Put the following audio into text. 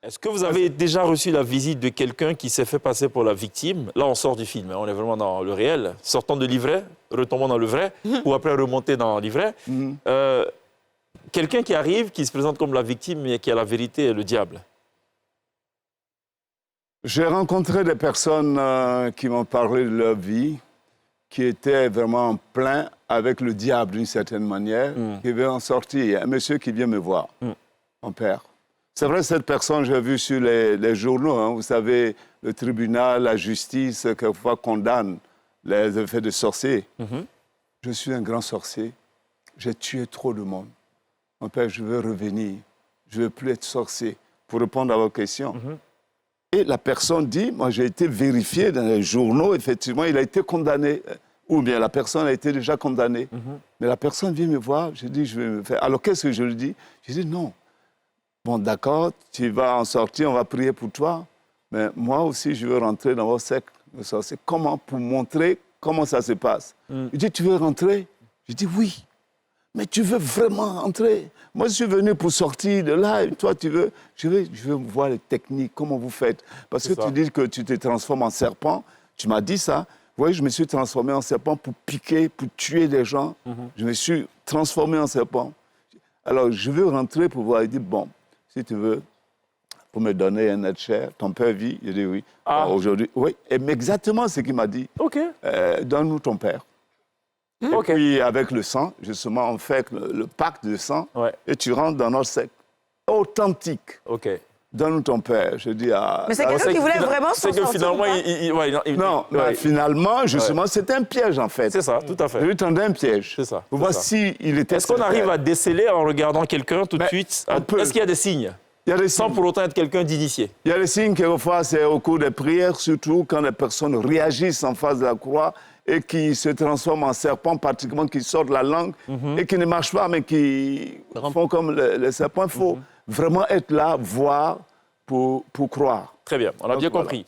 Est-ce que vous avez déjà reçu la visite de quelqu'un qui s'est fait passer pour la victime? Là, on sort du film, hein, on est vraiment dans le réel. Sortant de l'ivraie, retombant dans le vrai, ou après remonter dans l'ivraie. Quelqu'un qui arrive, qui se présente comme la victime, mais qui a la vérité et le diable. J'ai rencontré des personnes qui m'ont parlé de leur vie, qui étaient vraiment plein avec le diable d'une certaine manière, qui veulent en sortir. Il y a un monsieur qui vient me voir, mon père. C'est vrai, cette personne, j'ai vu sur les journaux, hein, vous savez, le tribunal, la justice, quelquefois condamne les effets de sorciers. Je suis un grand sorcier. J'ai tué trop de monde. Mon père, je veux revenir. Je ne veux plus être sorcier. Pour répondre à vos questions. Et la personne dit, moi j'ai été vérifié dans les journaux, effectivement, il a été condamné. Ou bien la personne a été déjà condamnée. Mais la personne vient me voir, je dis, je vais me faire. Alors qu'est-ce que je lui dis? Je dis, non. Bon, d'accord, tu vas en sortir, on va prier pour toi. Mais moi aussi, je veux rentrer dans votre secte de sorciers. Comment? Pour montrer comment ça se passe. Il dit, tu veux rentrer? Je dis, oui. Mais tu veux vraiment rentrer? Moi, je suis venu pour sortir de là. Et toi, tu veux... Je veux voir les techniques, comment vous faites. Parce que tu dis que tu te transformes en serpent. Tu m'as dit ça. Vous voyez, je me suis transformé en serpent pour piquer, pour tuer des gens. Je me suis transformé en serpent. Alors, je veux rentrer pour voir. Il dit, bon, si tu veux, pour me donner un être cher, ton père vit. Je dis oui. Aujourd'hui, oui. Et exactement ce qu'il m'a dit. OK. Donne-nous ton père. Et puis, avec le sang, justement, on fait le pacte de sang. Et tu rentres dans notre secte authentique. OK. Donne-nous ton père. Je dis à... Mais c'est quelqu'un qui voulait vraiment s'en sortir. C'est que finalement, Non, finalement, justement, c'était un piège, en fait. C'est ça, tout à fait. Je lui tendais un piège. C'est ça. Voici, il était... Est-ce qu'on arrive à déceler en regardant quelqu'un tout de suite? Est-ce qu'il y a des signes? Il y a des sans signes. pour autant être quelqu'un d'initié. Il y a des signes, quelquefois, c'est au cours des prières, surtout quand les personnes réagissent en face de la croix et qui se transforment en serpents, pratiquement qui sortent la langue et qui ne marchent pas, mais qui font comme les serpents. Il faut vraiment être là, voir, pour croire. Très bien, on a bien compris.